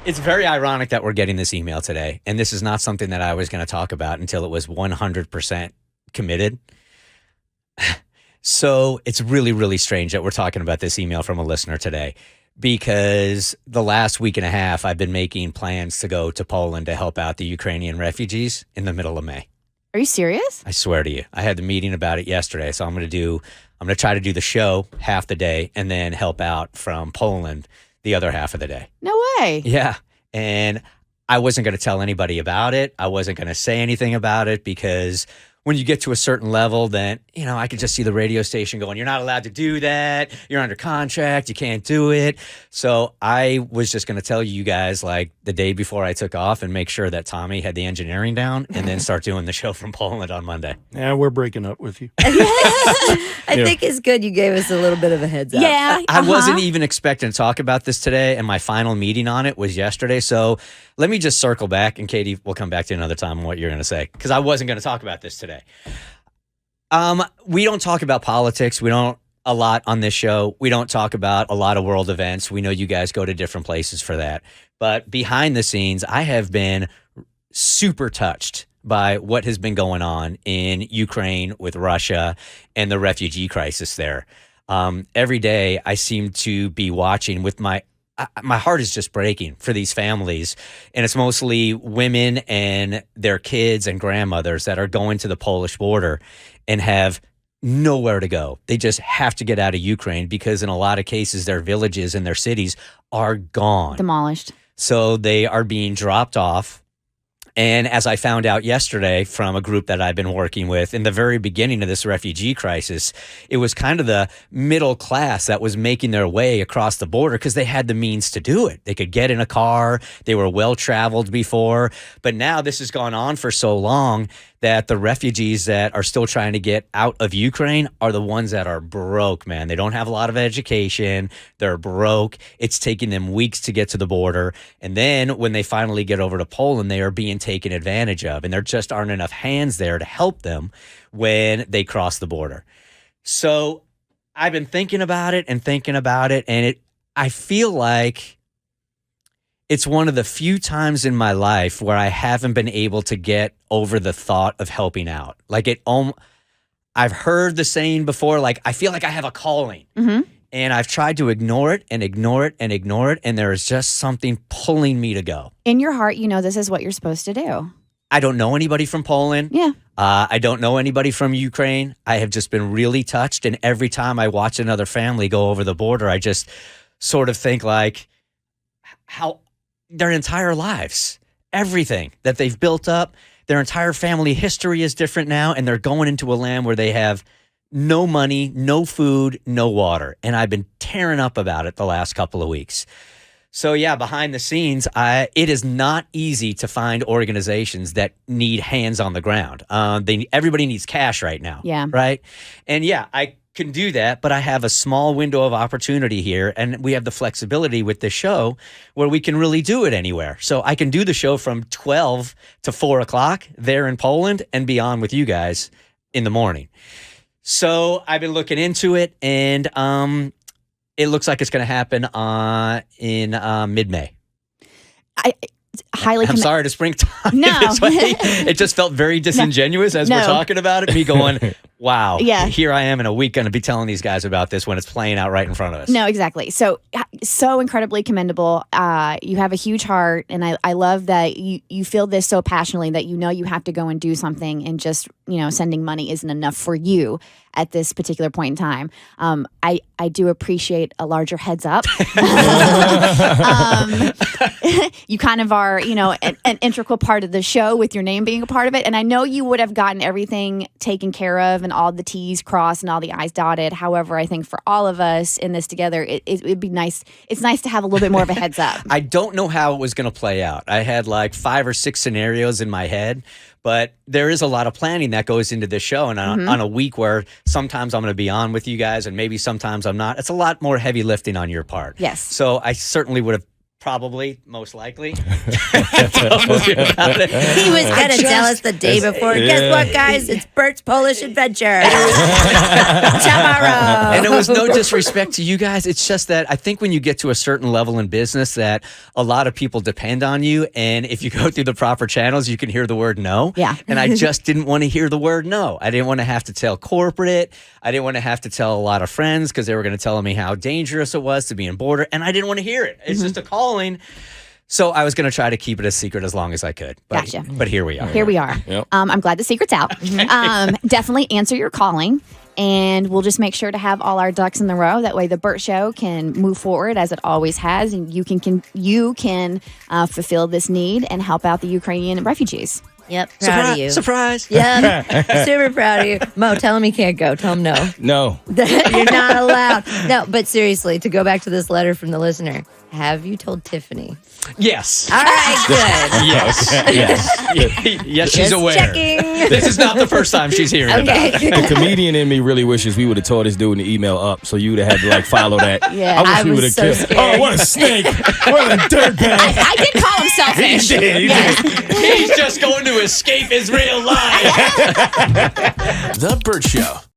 It's very ironic that we're getting this email today, and this is not something that I was going to talk about until it was 100% committed. So it's really, really strange that we're talking about this email from a listener today, because the last week and a half, I've been making plans to go to Poland to help out the Ukrainian refugees in the middle of May. Are you serious? I swear to you. I had the meeting about it yesterday, so I'm going to try to do the show half the day and then help out from Poland the other half of the day. No way. Yeah. And I wasn't going to tell anybody about it. I wasn't going to say anything about it because when you get to a certain level, then, I could just see the radio station going, you're not allowed to do that. You're under contract. You can't do it. So I was just going to tell you guys like the day before I took off and make sure that Tommy had the engineering down and then start doing the show from Poland on Monday. Yeah, we're breaking up with you. I think it's good you gave us a little bit of a heads up. Yeah. I wasn't even expecting to talk about this today, and my final meeting on it was yesterday. So let me just circle back, and Katie, we'll come back to you another time on what you're going to say, because I wasn't going to talk about this today. We don't talk about politics. We don't a lot on this show. We don't talk about a lot of world events. We know you guys go to different places for that. But behind the scenes, I have been super touched by what has been going on in Ukraine with Russia and the refugee crisis there. Every day I seem to be watching with my heart is just breaking for these families. And it's mostly women and their kids and grandmothers that are going to the Polish border and have nowhere to go. They just have to get out of Ukraine because in a lot of cases, their villages and their cities are gone. Demolished. So they are being dropped off. And as I found out yesterday from a group that I've been working with, in the very beginning of this refugee crisis, it was kind of the middle class that was making their way across the border because they had the means to do it. They could get in a car. They were well-traveled before. But now this has gone on for so long that the refugees that are still trying to get out of Ukraine are the ones that are broke, man. They don't have a lot of education. They're broke. It's taking them weeks to get to the border. And then when they finally get over to Poland, they are being taken advantage of. And there just aren't enough hands there to help them when they cross the border. So I've been thinking about it. And I feel like it's one of the few times in my life where I haven't been able to get over the thought of helping out. I've heard the saying before, like, I feel like I have a calling. Mm-hmm. And I've tried to ignore it and ignore it and ignore it. And there is just something pulling me to go. In your heart, this is what you're supposed to do. I don't know anybody from Poland. Yeah. I don't know anybody from Ukraine. I have just been really touched. And every time I watch another family go over the border, I just sort of think like how their entire lives, everything that they've built up, their entire family history is different now, and they're going into a land where they have no money, no food, no water. And I've been tearing up about it the last couple of weeks. So yeah, behind the scenes, it is not easy to find organizations that need hands on the ground. Everybody needs cash right now. Yeah. Right? And yeah, I can do that, but I have a small window of opportunity here, and we have the flexibility with this show where we can really do it anywhere. So I can do the show from 12 to 4 o'clock there in Poland and be on with you guys in the morning. So I've been looking into it, and it looks like it's going to happen in mid-May. I'm sorry to spring time No. this way. It just felt very disingenuous as we're talking about it. Me going, wow, here I am in a week going to be telling these guys about this when it's playing out right in front of us. No, exactly. So incredibly commendable. You have a huge heart, and I love that you feel this so passionately that you have to go and do something, and just sending money isn't enough for you at this particular point in time. I do appreciate a larger heads up. You kind of are, an integral part of the show with your name being a part of it. And I know you would have gotten everything taken care of and all the T's crossed and all the I's dotted. However, I think for all of us in this together, it'd be nice. It's nice to have a little bit more of a heads up. I don't know how it was going to play out. I had like 5 or 6 scenarios in my head. But there is a lot of planning that goes into this show. And on a week where sometimes I'm going to be on with you guys and maybe sometimes I'm not, it's a lot more heavy lifting on your part. Yes. So I certainly would have Probably, most likely. Told you about it. He was going to tell us the day before. Guess what, guys? It's Bert's Polish adventure. Tomorrow. And it was no disrespect to you guys. It's just that I think when you get to a certain level in business that a lot of people depend on you. And if you go through the proper channels, you can hear the word no. Yeah. And I just didn't want to hear the word no. I didn't want to have to tell corporate. I didn't want to have to tell a lot of friends because they were going to tell me how dangerous it was to be in border. And I didn't want to hear it. It's just a calling. So I was going to try to keep it a secret as long as I could. But, Gotcha. But here we are. Here we are. Yep. I'm glad the secret's out. Definitely answer your calling. And we'll just make sure to have all our ducks in the row. That way the Bert Show can move forward as it always has. And you can fulfill this need and help out the Ukrainian refugees. Yep, proud of you. Surprise. Yeah, super proud of you. Mo, tell him he can't go. Tell him no. No. You're not allowed. No, but seriously, to go back to this letter from the listener, have you told Tiffany? Yes. All right, good. Yes, she's Just aware. checking. This is not the first time she's hearing about it. Okay. The comedian in me really wishes we would have tore this dude in the email up, so you would have had to like follow that. Yeah. I wish I we was would have so killed. scared. Oh, what a snake! What a dirtbag! I did call him selfish. He did. He's just going to escape his real life. The Bert Show.